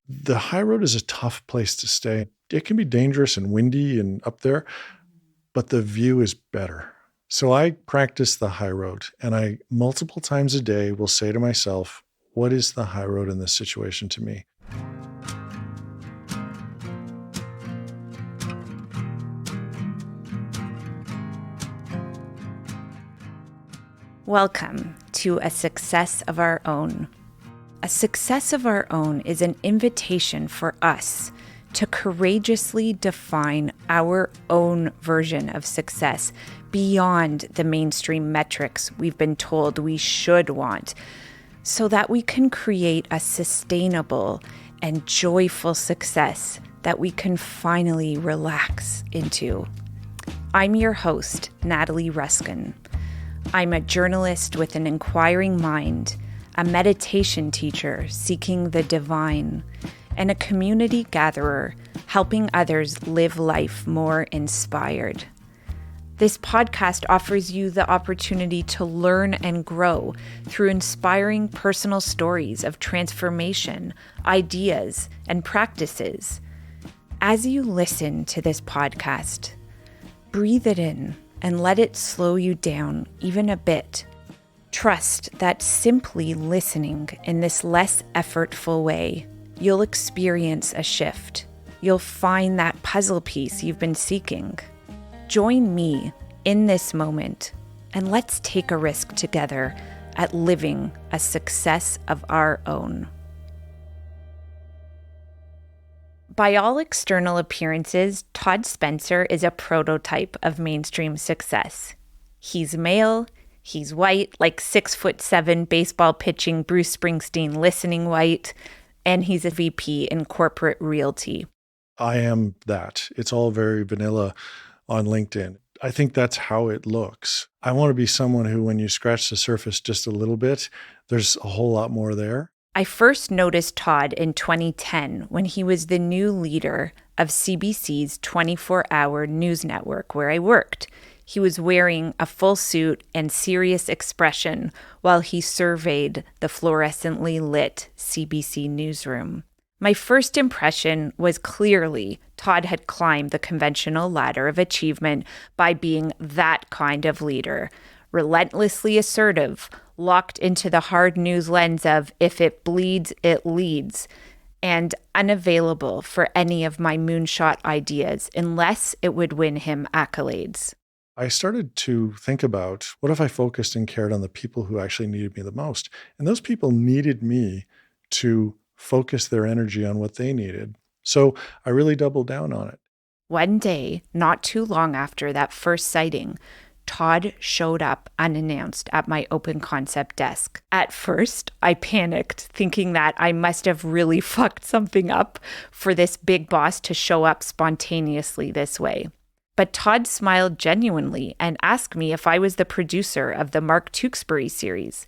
The high road is a tough place to stay. It can be dangerous and windy and up there, but the view is better. So I practice the high road, and I multiple times a day will say to myself, what is the high road in this situation to me? Welcome to A Success of Our Own. A success of our own is an invitation for us to courageously define our own version of success beyond the mainstream metrics we've been told we should want, so that we can create a sustainable and joyful success that we can finally relax into. I'm your host, Natalie Ruskin. I'm a journalist with an inquiring mind, a meditation teacher seeking the divine, and a community gatherer helping others live life more inspired. This podcast offers you the opportunity to learn and grow through inspiring personal stories of transformation, ideas, and practices. As you listen to this podcast, breathe it in and let it slow you down even a bit. Trust that simply listening in this less effortful way, you'll experience a shift. You'll find that puzzle piece you've been seeking. Join me in this moment, and let's take a risk together at living a success of our own. By all external appearances, Todd Spencer is a prototype of mainstream success. He's male, he's white, like 6'7" baseball pitching Bruce Springsteen listening white, and he's a VP in corporate realty. I am that. It's all very vanilla on LinkedIn. I think that's how it looks. I want to be someone who, when you scratch the surface just a little bit, there's a whole lot more there. I first noticed Todd in 2010 when he was the new leader of CBC's 24-hour news network where I worked. He was wearing a full suit and serious expression while he surveyed the fluorescently lit CBC newsroom. My first impression was clearly Todd had climbed the conventional ladder of achievement by being that kind of leader, relentlessly assertive, locked into the hard news lens of if it bleeds, it leads, and unavailable for any of my moonshot ideas unless it would win him accolades. I started to think about, what if I focused and cared on the people who actually needed me the most? And those people needed me to focus their energy on what they needed. So I really doubled down on it. One day, not too long after that first sighting, Todd showed up unannounced at my open concept desk. At first, I panicked, thinking that I must have really fucked something up for this big boss to show up spontaneously this way. But Todd smiled genuinely and asked me if I was the producer of the Mark Tewksbury series.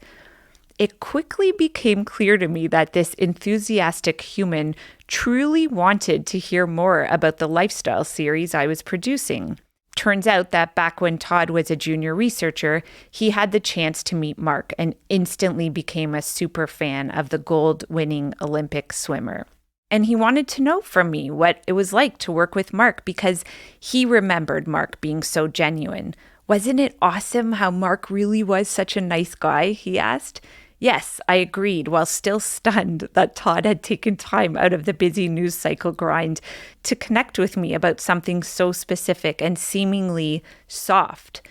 It quickly became clear to me that this enthusiastic human truly wanted to hear more about the lifestyle series I was producing. Turns out that back when Todd was a junior researcher, he had the chance to meet Mark and instantly became a super fan of the gold-winning Olympic swimmer. And he wanted to know from me what it was like to work with Mark because he remembered Mark being so genuine. Wasn't it awesome how Mark really was such a nice guy, he asked. Yes, I agreed, while still stunned that Todd had taken time out of the busy news cycle grind to connect with me about something so specific and seemingly soft.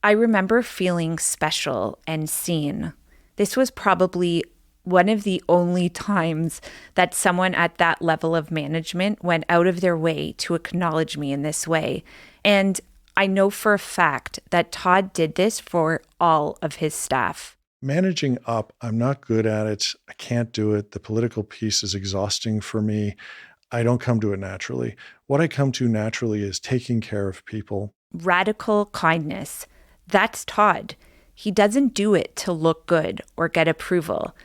I remember feeling special and seen. This was probably one of the only times that someone at that level of management went out of their way to acknowledge me in this way. And I know for a fact that Todd did this for all of his staff. Managing up, I'm not good at it. I can't do it. The political piece is exhausting for me. I don't come to it naturally. What I come to naturally is taking care of people. Radical kindness. That's Todd. He doesn't do it to look good or get approval.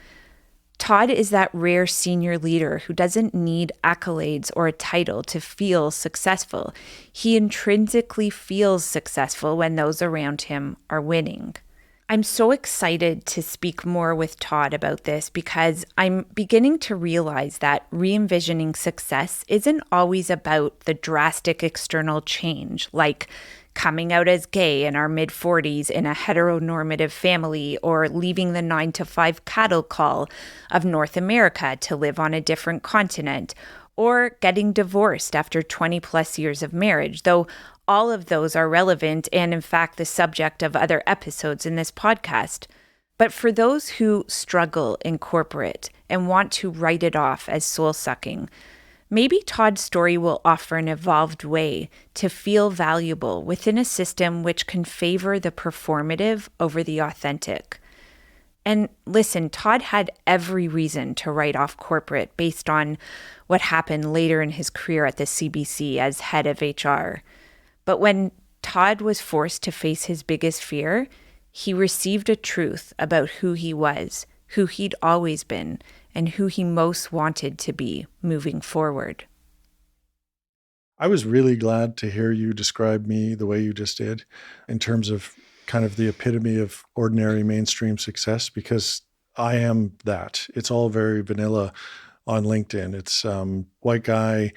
Todd is that rare senior leader who doesn't need accolades or a title to feel successful. He intrinsically feels successful when those around him are winning. I'm so excited to speak more with Todd about this because I'm beginning to realize that re-envisioning success isn't always about the drastic external change, like coming out as gay in our mid 40s in a heteronormative family or leaving the 9 to 5 cattle call of North America to live on a different continent or getting divorced after 20 plus years of marriage, though all of those are relevant and, in fact, the subject of other episodes in this podcast. But for those who struggle in corporate and want to write it off as soul sucking, maybe Todd's story will offer an evolved way to feel valuable within a system which can favor the performative over the authentic. And listen, Todd had every reason to write off corporate based on what happened later in his career at the CBC as head of HR. But when Todd was forced to face his biggest fear, he received a truth about who he was, who he'd always been, and who he most wanted to be moving forward. I was really glad to hear you describe me the way you just did in terms of kind of the epitome of ordinary mainstream success, because I am that. It's all very vanilla on LinkedIn. It's white guy,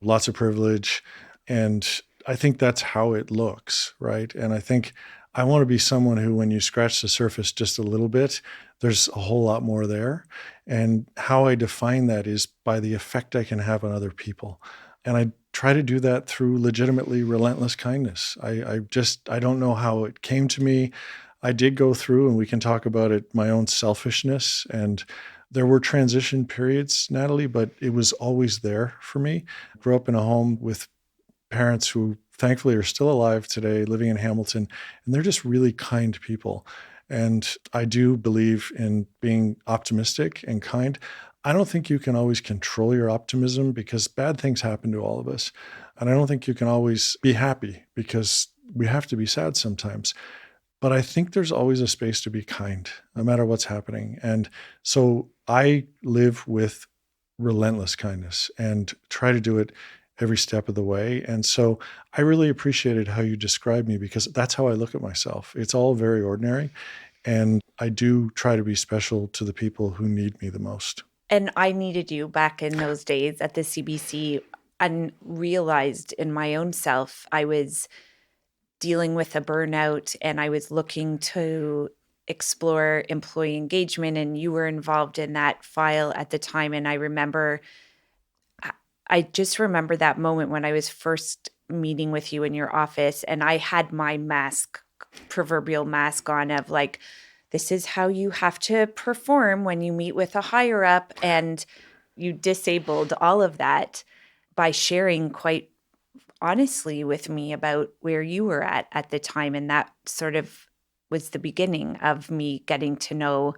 lots of privilege. And I think that's how it looks, right? And I think I want to be someone who, when you scratch the surface just a little bit, there's a whole lot more there. And how I define that is by the effect I can have on other people. And I try to do that through legitimately relentless kindness. I don't know how it came to me. I did go through, and we can talk about it, my own selfishness. And there were transition periods, Natalie, but it was always there for me. I grew up in a home with parents who thankfully are still alive today, living in Hamilton, and they're just really kind people. And I do believe in being optimistic and kind. I don't think you can always control your optimism because bad things happen to all of us. And I don't think you can always be happy because we have to be sad sometimes. But I think there's always a space to be kind, no matter what's happening. And so I live with relentless kindness and try to do it every step of the way. And so I really appreciated how you described me because that's how I look at myself. It's all very ordinary. And I do try to be special to the people who need me the most. And I needed you back in those days at the CBC and realized in my own self, I was dealing with a burnout and I was looking to explore employee engagement, and you were involved in that file at the time. And I just remember that moment when I was first meeting with you in your office and I had my mask, proverbial mask on of like, this is how you have to perform when you meet with a higher up. And you disabled all of that by sharing quite honestly with me about where you were at the time. And that sort of was the beginning of me getting to know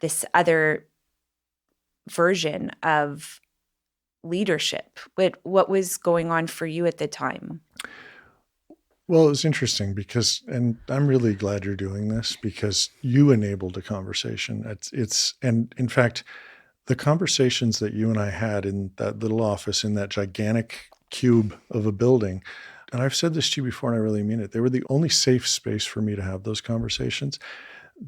this other version of leadership. What was going on for you at the time? Well, it was interesting because, and I'm really glad you're doing this because you enabled a conversation. And in fact, the conversations that you and I had in that little office in that gigantic cube of a building, and I've said this to you before and I really mean it, they were the only safe space for me to have those conversations.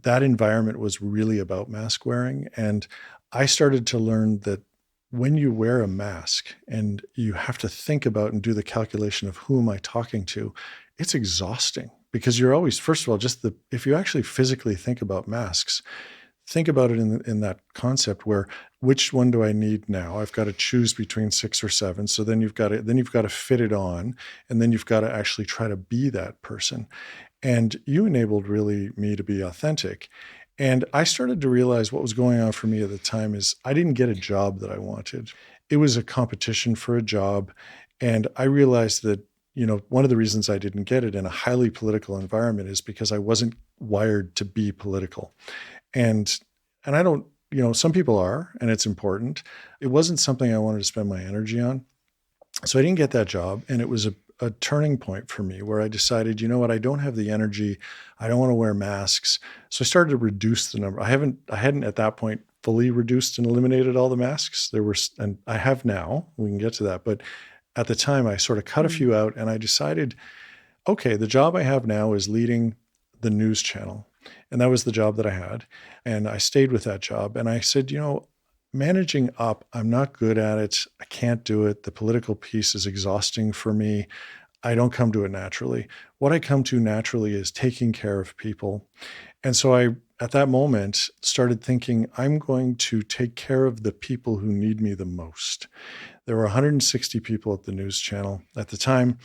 That environment was really about mask wearing. And I started to learn that when you wear a mask and you have to think about and do the calculation of who am I talking to, it's exhausting because you're always, first of all, if you actually physically think about masks, think about it in that concept where which one do I need now? I've got to choose between 6 or 7. So then you've got to fit it on, and then you've got to actually try to be that person. And you enabled really me to be authentic. And I started to realize what was going on for me at the time is I didn't get a job that I wanted. It was a competition for a job. And I realized that, one of the reasons I didn't get it in a highly political environment is because I wasn't wired to be political. And I don't, some people are, and it's important. It wasn't something I wanted to spend my energy on. So I didn't get that job. And it was a turning point for me where I decided, you know what, I don't have the energy. I don't want to wear masks. So I started to reduce the number. I hadn't at that point fully reduced and eliminated all the masks. And I have now, we can get to that. But at the time I sort of cut a few out and I decided, okay, the job I have now is leading the news channel. And that was the job that I had. And I stayed with that job. And I said, managing up, I'm not good at it. I can't do it. The political piece is exhausting for me. I don't come to it naturally. What I come to naturally is taking care of people. And so I, at that moment, started thinking, I'm going to take care of the people who need me the most. There were 160 people at the news channel at the time.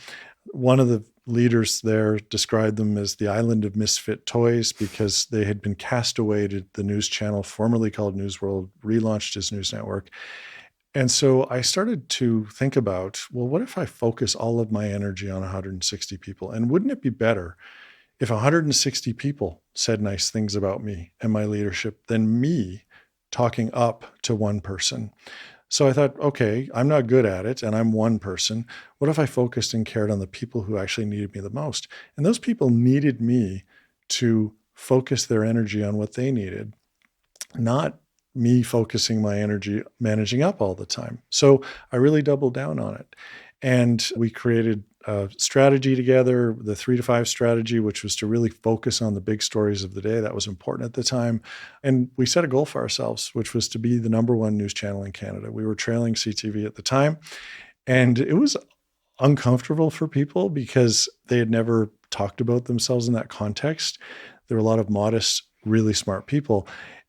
One of the leaders there described them as the island of misfit toys because they had been cast away to the news channel, formerly called News World, relaunched as News Network. And so I started to think about, well, what if I focus all of my energy on 160 people? And wouldn't it be better if 160 people said nice things about me and my leadership than me talking up to one person? So I thought, okay, I'm not good at it and I'm one person. What if I focused and cared on the people who actually needed me the most? And those people needed me to focus their energy on what they needed, not me focusing my energy managing up all the time. So I really doubled down on it. And we created a strategy together, the 3 to 5 strategy, which was to really focus on the big stories of the day. That was important at the time. And we set a goal for ourselves, which was to be the number one news channel in Canada. We were trailing CTV at the time. And it was uncomfortable for people because they had never talked about themselves in that context. There were a lot of modest, really smart people.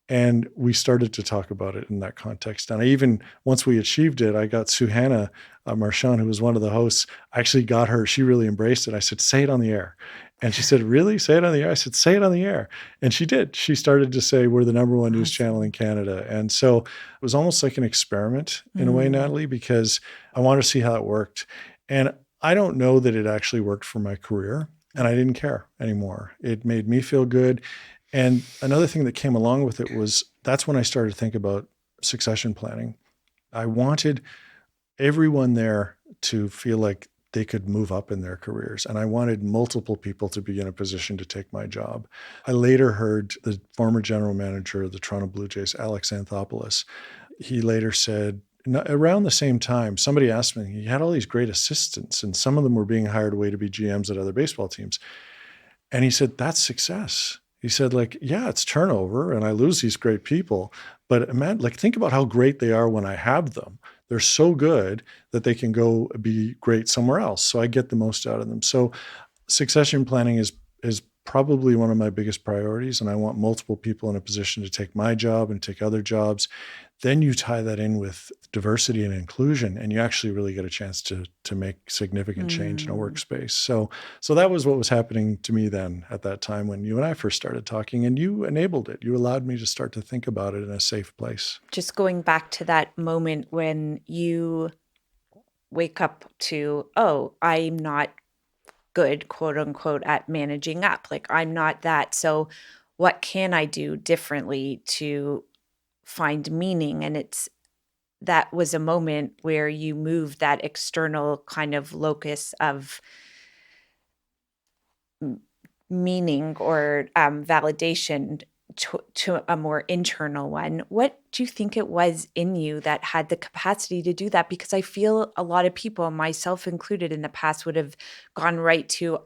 And we started to talk about it in that context. And I even, once we achieved it, I got Suhana Marchand, who was one of the hosts, I actually got her, she really embraced it. I said, say it on the air. And she said, really? Say it on the air? I said, say it on the air. And she did. She started to say, we're the number one news channel in Canada. And so it was almost like an experiment in a way, Natalie, because I wanted to see how it worked. And I don't know that it actually worked for my career. And I didn't care anymore. It made me feel good. And another thing that came along with it was that's when I started to think about succession planning. I wanted everyone there to feel like they could move up in their careers. And I wanted multiple people to be in a position to take my job. I later heard the former general manager of the Toronto Blue Jays, Alex Anthopoulos, he later said, around the same time, somebody asked me, he had all these great assistants and some of them were being hired away to be GMs at other baseball teams. And he said, that's success. He said, like, yeah, it's turnover and I lose these great people, but think about how great they are when I have them. They're so good that they can go be great somewhere else. So I get the most out of them. So succession planning is probably one of my biggest priorities. And I want multiple people in a position to take my job and take other jobs. Then you tie that in with diversity and inclusion, and you actually really get a chance to make significant change in a workspace. So that was what was happening to me then at that time when you and I first started talking, and you enabled it. You allowed me to start to think about it in a safe place. Just going back to that moment when you wake up to, oh, I'm not good, quote unquote, at managing up. Like, I'm not that. So what can I do differently to find meaning? And that was a moment where you moved that external kind of locus of meaning or validation to a more internal one. What do you think it was in you that had the capacity to do that? Because I feel a lot of people, myself included in the past, would have gone right to,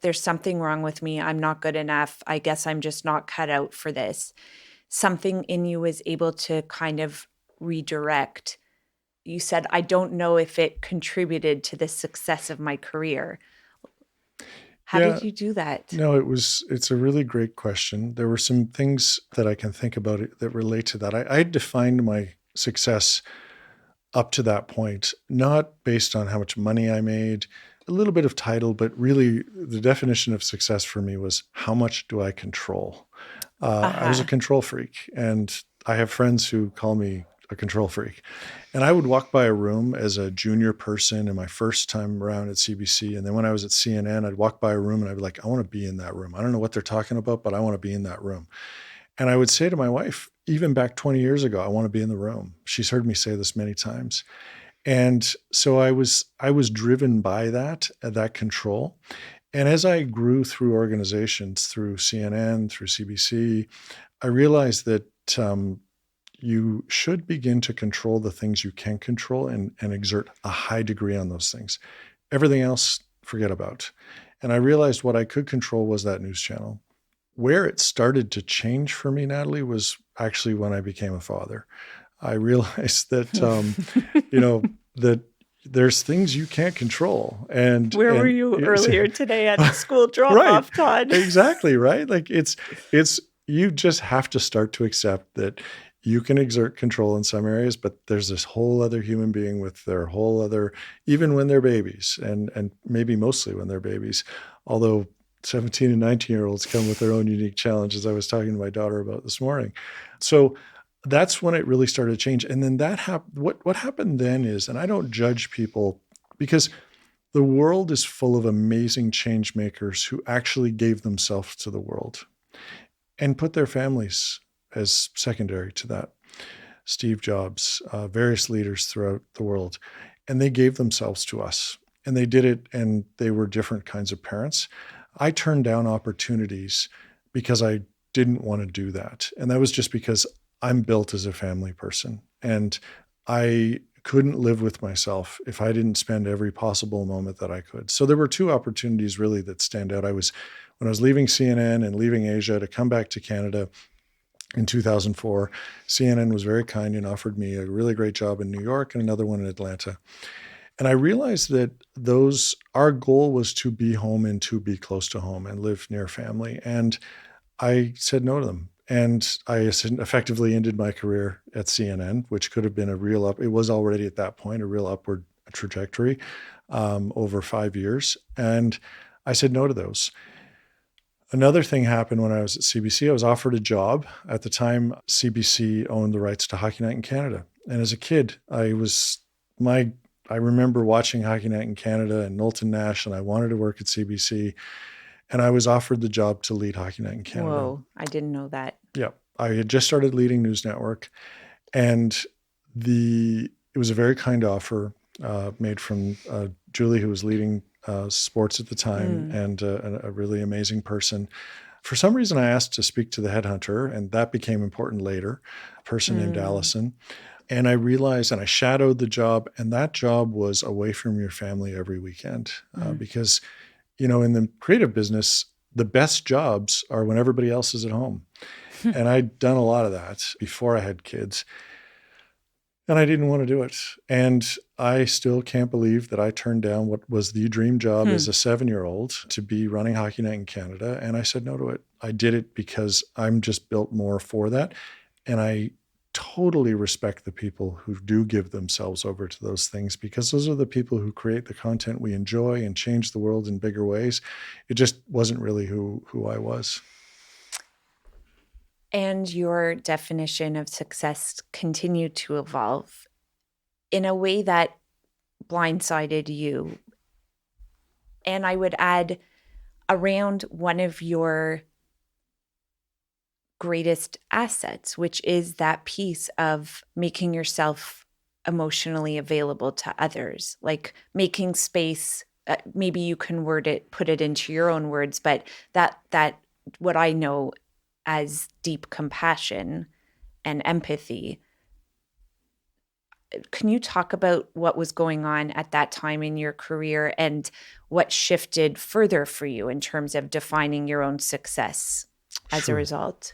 there's something wrong with me. I'm not good enough. I guess I'm just not cut out for this. Something in you was able to kind of redirect. You said, I don't know if it contributed to the success of my career. How did you do that? No, it's a really great question. There were some things that I can think about that relate to that. I defined my success up to that point, not based on how much money I made, a little bit of title, but really the definition of success for me was how much do I control? I was a control freak, and I have friends who call me a control freak. And I would walk by a room as a junior person in my first time around at CBC. And then when I was at CNN, I'd walk by a room and I'd be like, I want to be in that room. I don't know what they're talking about, but I want to be in that room. And I would say to my wife, even back 20 years ago, I want to be in the room. She's heard me say this many times. And so I was driven by that control. And as I grew through organizations, through CNN, through CBC, I realized that you should begin to control the things you can control and exert a high degree on those things. Everything else, forget about. And I realized what I could control was that news channel. Where it started to change for me, Natalie, was actually when I became a father. I realized that, that there's things you can't control. Where were you earlier today at the school right, drop-off, Todd? exactly, right? Like it's, you just have to start to accept that you can exert control in some areas, but there's this whole other human being with their whole other, even when they're babies, and maybe mostly when they're babies, although 17 and 19-year-olds come with their own unique challenges. I was talking to my daughter about this morning. So that's when it really started to change. And then what happened then is, and I don't judge people, because the world is full of amazing change makers who actually gave themselves to the world and put their families as secondary to that. Steve Jobs, various leaders throughout the world, and they gave themselves to us. And they did it, and they were different kinds of parents. I turned down opportunities because I didn't want to do that. And that was just because I'm built as a family person. And I couldn't live with myself if I didn't spend every possible moment that I could. So there were two opportunities really that stand out. When I was leaving CNN and leaving Asia to come back to Canada in 2004, CNN was very kind and offered me a really great job in New York and another one in Atlanta. And I realized that our goal was to be home and to be close to home and live near family. And I said no to them. And I effectively ended my career at CNN, which could have been it was already at that point a real upward trajectory over 5 years. And I said no to those. Another thing happened when I was at CBC. I was offered a job. At the time, CBC owned the rights to Hockey Night in Canada. And as a kid, I remember watching Hockey Night in Canada and Knowlton Nash, and I wanted to work at CBC. And I was offered the job to lead Hockey Night in Canada. Whoa, I didn't know that. Yeah. I had just started leading News Network, and it was a very kind offer made from Julie, who was leading sports at the time, and a really amazing person. For some reason, I asked to speak to the headhunter, and that became important later, a person named Allison. And I realized, and I shadowed the job, and that job was away from your family every weekend because, in the creative business, the best jobs are when everybody else is at home. And I'd done a lot of that before I had kids, and I didn't want to do it. And I still can't believe that I turned down what was the dream job as a 7-year-old to be running Hockey Night in Canada. And I said no to it. I did it because I'm just built more for that. And I totally respect the people who do give themselves over to those things, because those are the people who create the content we enjoy and change the world in bigger ways. It just wasn't really who I was. And your definition of success continued to evolve in a way that blindsided you. And I would add, around one of your greatest assets, which is that piece of making yourself emotionally available to others, like making space. Maybe you can put it into your own words, but that what I know as deep compassion and empathy. Can you talk about what was going on at that time in your career and what shifted further for you in terms of defining your own success as a result?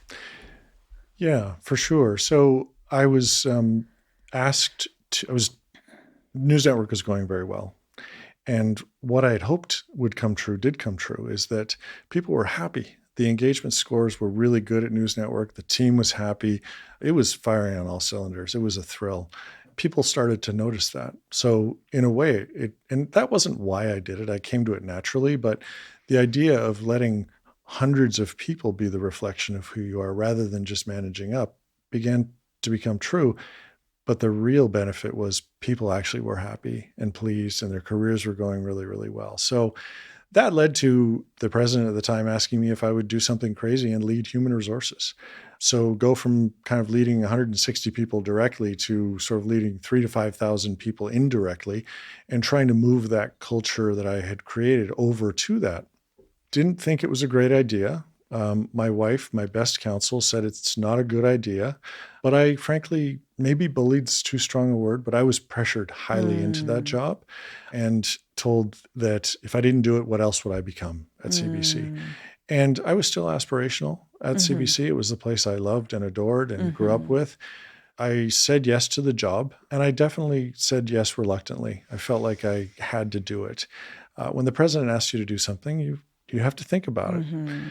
Yeah, for sure. So I was News Network was going very well. And what I had hoped would come true did come true, is that people were happy. The engagement scores were really good at News Network. The team was happy. It was firing on all cylinders. It was a thrill. People started to notice that. So in a way, and that wasn't why I did it. I came to it naturally, but the idea of letting hundreds of people be the reflection of who you are rather than just managing up began to become true. But the real benefit was people actually were happy and pleased, and their careers were going really, really well. So that led to the president at the time asking me if I would do something crazy and lead human resources. So go from kind of leading 160 people directly to sort of leading 3,000 to 5,000 people indirectly, and trying to move that culture that I had created over to that. Didn't think it was a great idea. My wife, my best counsel, said it's not a good idea. But I frankly, maybe bullied's too strong a word, but I was pressured highly into that job and told that if I didn't do it, what else would I become at CBC? And I was still aspirational at Mm-hmm. CBC. It was the place I loved and adored and grew up Mm-hmm. with. I said yes to the job, and I definitely said yes reluctantly. I felt like I had to do it. When the president asks you to do something, you have to think about it. Mm-hmm.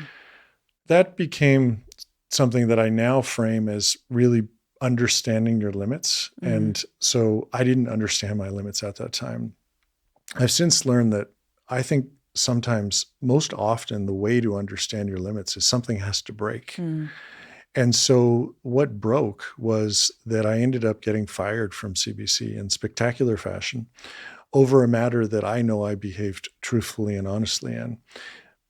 That became something that I now frame as really understanding your limits. Mm-hmm. And so I didn't understand my limits at that time. I've since learned that I think sometimes, most often, the way to understand your limits is something has to break. And so what broke was that I ended up getting fired from CBC in spectacular fashion over a matter that I know I behaved truthfully and honestly in.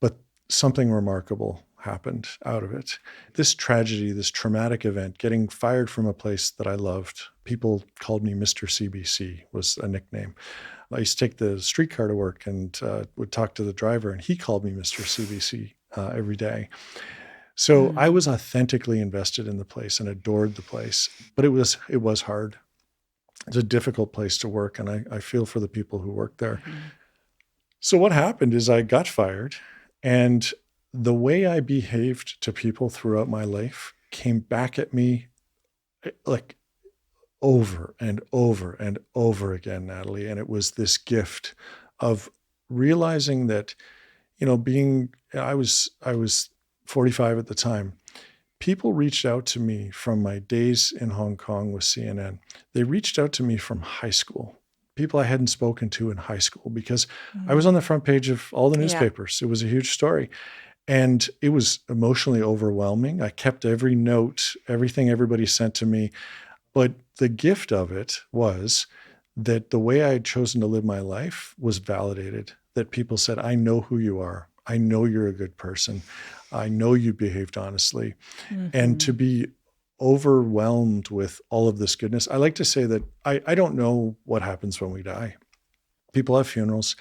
But something remarkable happened out of it. This tragedy, this traumatic event, getting fired from a place that I loved, people called me Mr. CBC, was a nickname. I used to take the streetcar to work and would talk to the driver, and he called me Mr. CBC every day. So I was authentically invested in the place and adored the place, but it was hard. It's a difficult place to work, and I feel for the people who work there. Mm-hmm. So what happened is I got fired, and the way I behaved to people throughout my life came back at me like over and over and over again, Natalie. And it was this gift of realizing that, I was 45 at the time. People reached out to me from my days in Hong Kong with CNN. They reached out to me from high school, people I hadn't spoken to in high school, because I was on the front page of all the Yeah. newspapers. It was a huge story. And it was emotionally overwhelming. I kept every note, everything everybody sent to me. But the gift of it was that the way I had chosen to live my life was validated, that people said, I know who you are. I know you're a good person. I know you behaved honestly. And to Mm-hmm. be overwhelmed with all of this goodness, I like to say that I don't know what happens when we die. People have funerals,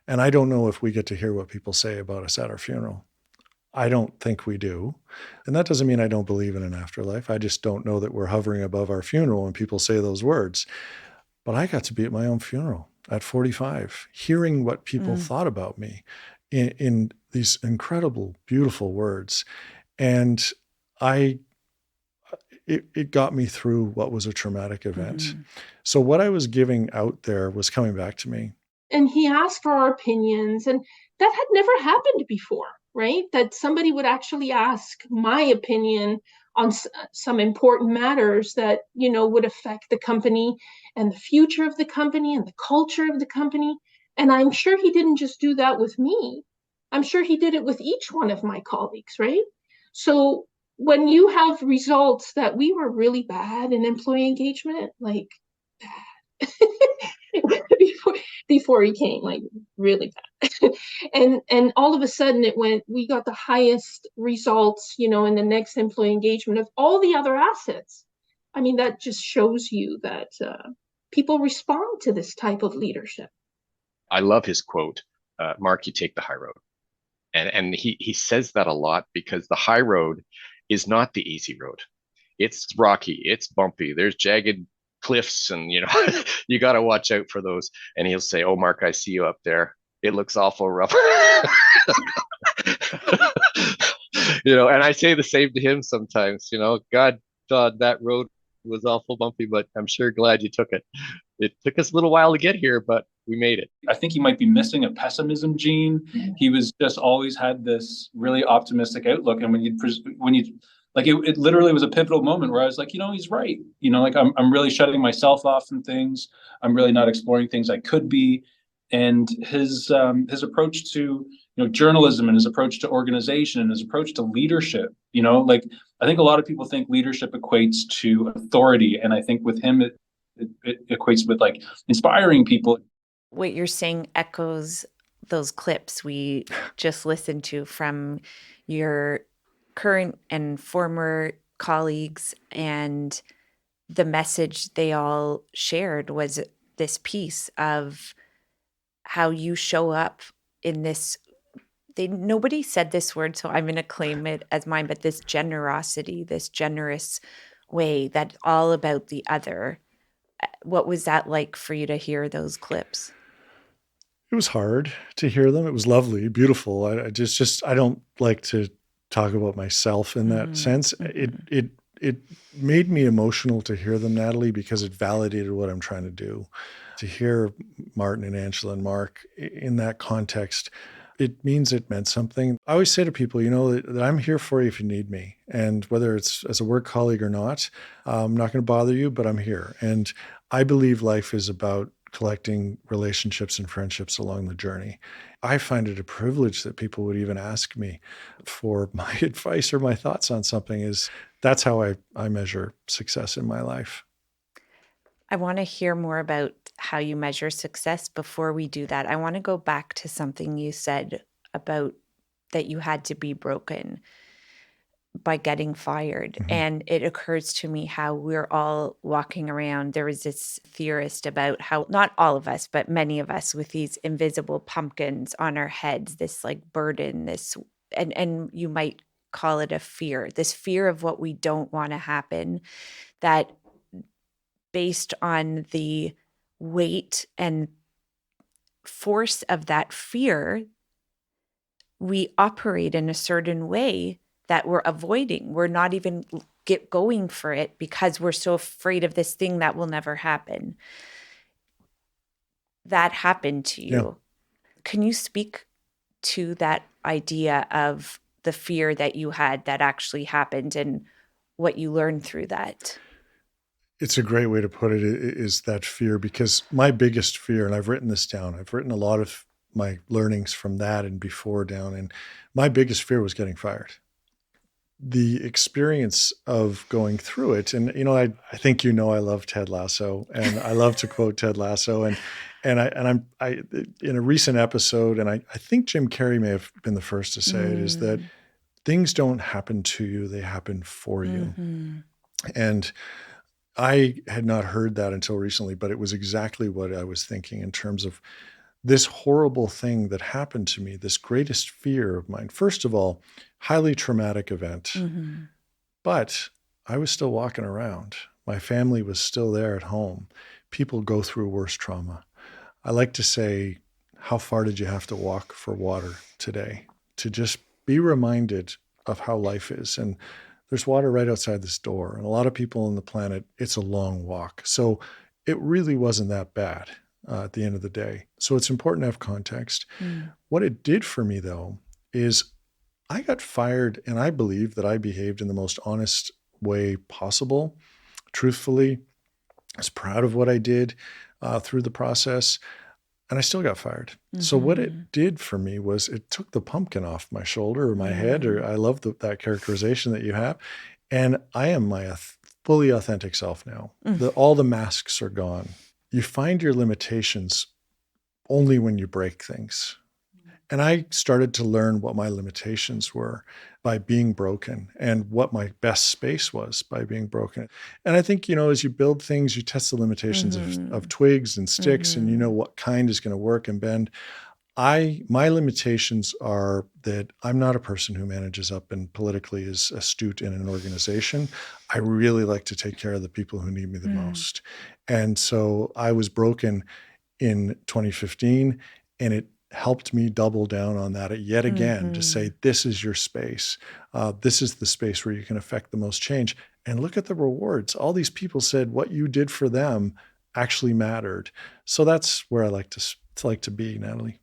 and I don't know if we get to hear what people say about us at our funeral. I don't think we do. And that doesn't mean I don't believe in an afterlife. I just don't know that we're hovering above our funeral when people say those words. But I got to be at my own funeral at 45, hearing what people thought about me in these incredible, beautiful words. And I it got me through what was a traumatic event. Mm-hmm. So what I was giving out there was coming back to me. And he asked for our opinions, and that had never happened before, right? That somebody would actually ask my opinion on some important matters that would affect the company and the future of the company and the culture of the company. And I'm sure he didn't just do that with me. I'm sure he did it with each one of my colleagues, right? So when you have results that we were really bad in employee engagement, like bad before, before he came, like really bad. And all of a sudden we got the highest results, in the next employee engagement of all the other assets. I mean, that just shows you that people respond to this type of leadership. I love his quote, Mark, you take the high road. And he says that a lot because the high road is not the easy road. It's rocky, it's bumpy, there's jagged cliffs, and you got to watch out for those. And he'll say, oh, Mark, I see you up there. It looks awful rough. And I say the same to him sometimes. God, Todd, that road was awful bumpy, but I'm sure glad you took it. It took us a little while to get here, but we made it. I think he might be missing a pessimism gene. He was just always had this really optimistic outlook. And when you like, it literally was a pivotal moment where I was like, he's right. Like I'm really shutting myself off from things. I'm really not exploring things I could be. And his approach to journalism, and his approach to organization, and his approach to leadership, like I think a lot of people think leadership equates to authority, and I think with him it equates with like inspiring people. What you're saying echoes those clips we just listened to from your current and former colleagues, and the message they all shared was this piece of how you show up in this. Nobody said this word, so I'm going to claim it as mine, but this generosity, this generous way that's all about the other. What was that like for you to hear those clips? It was hard to hear them. It was lovely, beautiful. I don't like to talk about myself in that sense. It made me emotional to hear them, Natalie, because it validated what I'm trying to do. To hear Martin and Angela and Mark in that context, it means it meant something. I always say to people, that I'm here for you if you need me. And whether it's as a work colleague or not, I'm not going to bother you, but I'm here. And I believe life is about collecting relationships and friendships along the journey. I find it a privilege that people would even ask me for my advice or my thoughts on something. That's how I measure success in my life. I want to hear more about how you measure success. Before we do that, I want to go back to something you said about that you had to be broken by getting fired. And it occurs to me how we're all walking around. There was this theorist about how, not all of us, but many of us with these invisible pumpkins on our heads, this like burden, and you might call it a fear, this fear of what we don't want to happen, that based on the weight and force of that fear, we operate in a certain way that we're avoiding. We're not even going for it because we're so afraid of this thing that will never happen. That happened to you. Yeah. Can you speak to that idea of the fear that you had that actually happened and what you learned through that? It's a great way to put it, is that fear, because my biggest fear, and I've written this down, I've written a lot of my learnings from that and before down, and my biggest fear was getting fired. The experience of going through it, and I think I love Ted Lasso, and I love to quote Ted Lasso, and I'm in a recent episode, and I think Jim Carrey may have been the first to say it, is that things don't happen to you, they happen for you. And I had not heard that until recently, but it was exactly what I was thinking in terms of this horrible thing that happened to me, this greatest fear of mine. First of all, highly traumatic event, but I was still walking around. My family was still there at home. People go through worse trauma. I like to say, how far did you have to walk for water today to just be reminded of how life is? And there's water right outside this door. And a lot of people on the planet, it's a long walk. So it really wasn't that bad at the end of the day. So it's important to have context. What it did for me, though, is I got fired, and I believe that I behaved in the most honest way possible, truthfully. I was proud of what I did through the process, and I still got fired. So what it did for me was it took the pumpkin off my shoulder or my head, or I love that characterization that you have. And I am my fully authentic self now. All the masks are gone. You find your limitations only when you break things. And I started to learn what my limitations were by being broken, and what my best space was by being broken. And I think, as you build things, you test the limitations of twigs and sticks, and what kind is going to work and bend. My limitations are that I'm not a person who manages up and politically is astute in an organization. I really like to take care of the people who need me the most. And so I was broken in 2015, and it helped me double down on that yet again, to say, this is your space. This is the space where you can affect the most change. And look at the rewards. All these people said what you did for them actually mattered. So that's where I like to be, Natalie.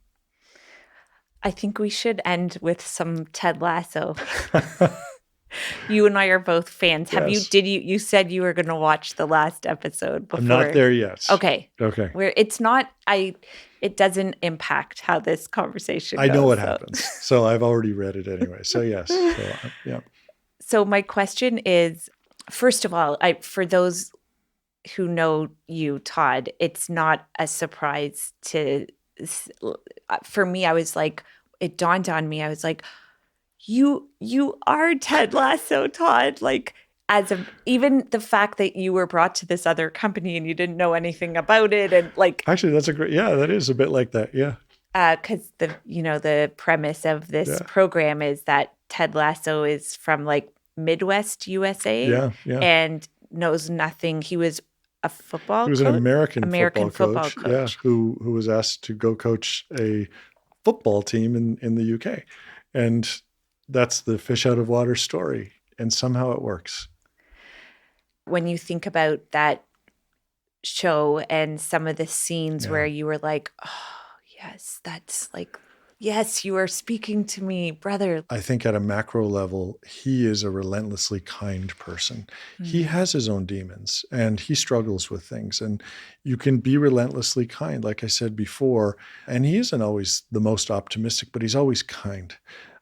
I think we should end with some Ted Lasso. You and I are both fans. Yes. You said you were going to watch the last episode before. I'm not there yet. Okay. Where it doesn't impact how this conversation goes. I know what happens. So I've already read it anyway. So yes. Yeah. So my question is, first of all, for those who know you, Todd, it's not a surprise for me. I was like, it dawned on me. I was like, you are Ted Lasso, Todd. Like, even the fact that you were brought to this other company and you didn't know anything about it, and like, actually, that is a bit like that. Yeah. Because the premise of this program is that Ted Lasso is from like Midwest USA, yeah, and knows nothing. He was a football He was an coach? American American football football coach, yeah, coach. who was asked to go coach a football team in the UK. And that's the fish out of water story. And somehow it works. When you think about that show and some of the scenes where Yeah. you were like, oh, yes, that's like, yes, you are speaking to me, brother. I think at a macro level, he is a relentlessly kind person. He Mm. has his own demons and he struggles with things. And you can be relentlessly kind, like I said before. And he isn't always the most optimistic, but he's always kind.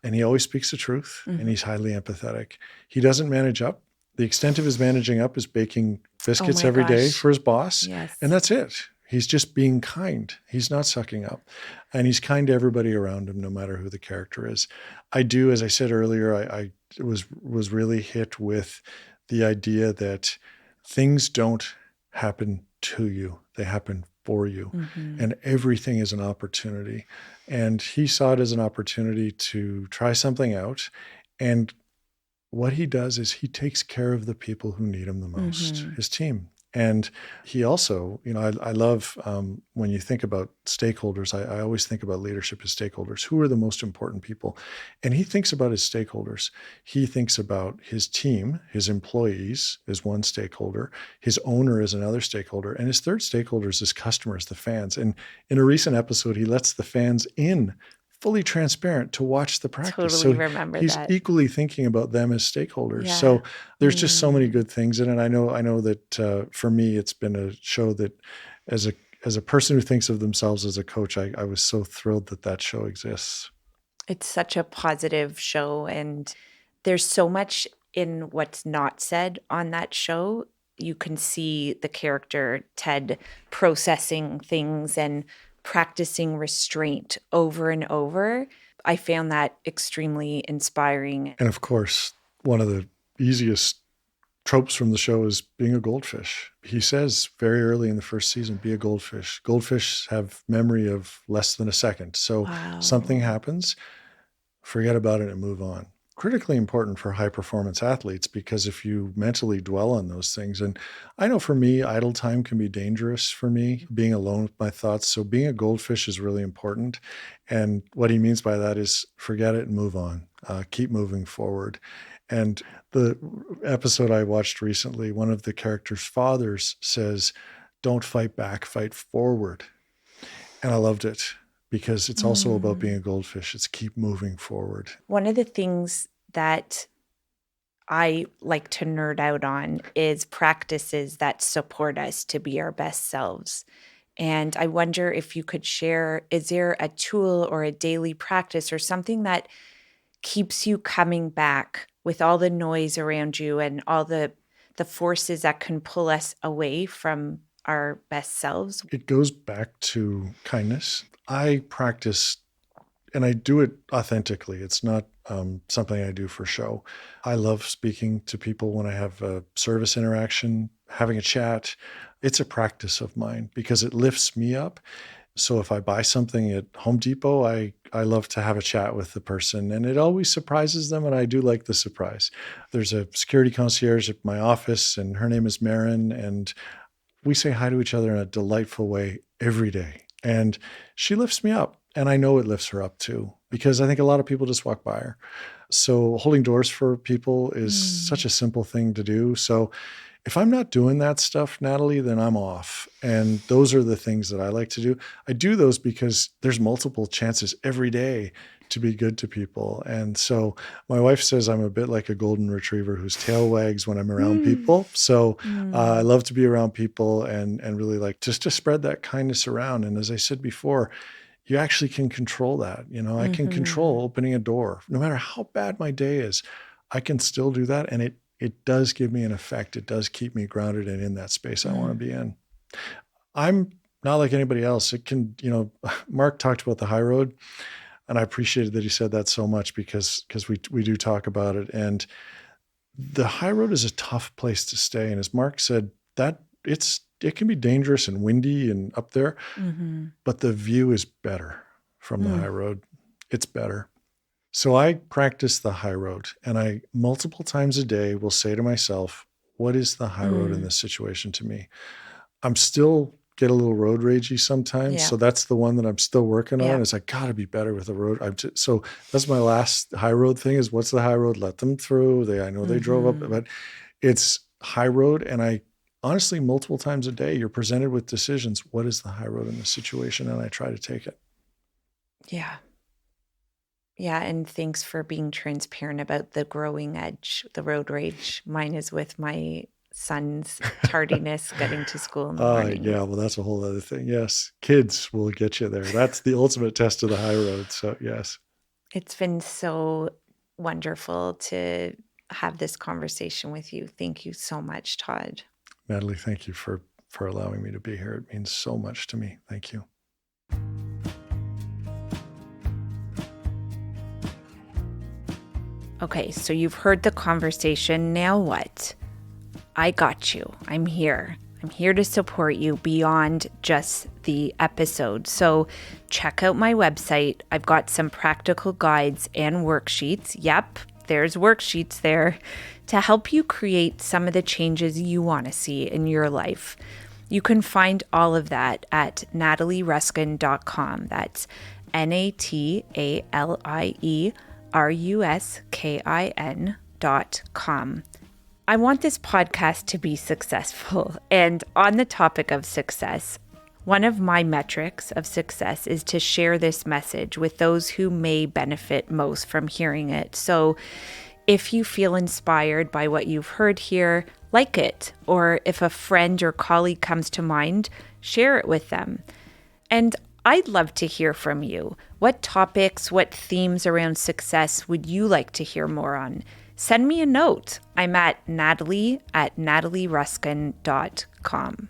And he always speaks the truth and he's highly empathetic. He doesn't manage up. The extent of his managing up is baking biscuits my every day gosh. for his boss. Yes. And that's it. He's just being kind. He's not sucking up. And he's kind to everybody around him, no matter who the character is. I do, as I said earlier, I was really hit with the idea that things don't happen to you. They happen for you. And everything is an opportunity. And he saw it as an opportunity to try something out. And what he does is he takes care of the people who need him the most, his team. And he also, I love when you think about stakeholders, I always think about leadership as stakeholders. Who are the most important people? And he thinks about his stakeholders. He thinks about his team, his employees is one stakeholder, his owner is another stakeholder, and his third stakeholder is his customers, the fans. And in a recent episode, he lets the fans in fully transparent to watch the practice. Totally remember he's that. equally thinking about them as stakeholders. Yeah. So there's just so many good things in it. I know that for me, it's been a show that as a person who thinks of themselves as a coach, I was so thrilled that show exists. It's such a positive show, and there's so much in what's not said on that show. You can see the character Ted processing things and practicing restraint over and over. I found that extremely inspiring. And of course, one of the easiest tropes from the show is being a goldfish. He says very early in the first season, be a goldfish. Goldfish have memory of less than a second. So something happens, forget about it and move on. Critically important for high performance athletes, because if you mentally dwell on those things, and I know for me, idle time can be dangerous for me, being alone with my thoughts. So being a goldfish is really important. And what he means by that is forget it and move on, keep moving forward. And the episode I watched recently, one of the characters' fathers says, don't fight back, fight forward. And I loved it, because it's also about being a goldfish. It's keep moving forward. One of the things that I like to nerd out on is practices that support us to be our best selves. And I wonder if you could share, is there a tool or a daily practice or something that keeps you coming back with all the noise around you and all the forces that can pull us away from our best selves? It goes back to kindness. I practice, and I do it authentically. It's not something I do for show. I love speaking to people when I have a service interaction, having a chat. It's a practice of mine because it lifts me up. So if I buy something at Home Depot, I love to have a chat with the person, and it always surprises them, and I do like the surprise. There's a security concierge at my office, and her name is Marin, and we say hi to each other in a delightful way every day. And she lifts me up, and I know it lifts her up too, because I think a lot of people just walk by her. So holding doors for people is such a simple thing to do. So if I'm not doing that stuff, Natalie, then I'm off. And those are the things that I like to do. I do those because there's multiple chances every day to be good to people. And so my wife says I'm a bit like a golden retriever whose tail wags when I'm around people. So I love to be around people and really like just to spread that kindness around. And as I said before, you actually can control that. I can control opening a door. No matter how bad my day is, I can still do that. And it does give me an effect. It does keep me grounded and in that space I want to be in. I'm not like anybody else. It can, Mark talked about the high road, and I appreciated that he said that so much because we do talk about it. And the high road is a tough place to stay. And as Mark said, that it can be dangerous and windy and up there, but the view is better from the high road. It's better. So I practice the high road, and I multiple times a day will say to myself, what is the high road in this situation to me? I'm still get a little road ragey sometimes. Yeah. So that's the one that I'm still working Yeah. on is I got to be better with the road. So that's my last high road thing is what's the high road? Let them through. I know they drove up, but it's high road. And I honestly, multiple times a day, you're presented with decisions. What is the high road in this situation? And I try to take it. Yeah. Yeah. And thanks for being transparent about the growing edge, the road rage. Mine is with my son's tardiness getting to school in the morning. Yeah. Well, that's a whole other thing. Yes. Kids will get you there. That's the ultimate test of the high road. So yes. It's been so wonderful to have this conversation with you. Thank you so much, Todd. Natalie, thank you for allowing me to be here. It means so much to me. Thank you. Okay, so you've heard the conversation. Now what? I got you. I'm here. I'm here to support you beyond just the episode. So check out my website. I've got some practical guides and worksheets. Yep, there's worksheets there to help you create some of the changes you want to see in your life. You can find all of that at natalieruskin.com. That's NATALIERUSKIN.com. I want this podcast to be successful. And on the topic of success, one of my metrics of success is to share this message with those who may benefit most from hearing it. So if you feel inspired by what you've heard here, like it. Or if a friend or colleague comes to mind, share it with them. And I'd love to hear from you. What topics, what themes around success would you like to hear more on? Send me a note. I'm at Natalie@natalieruskin.com.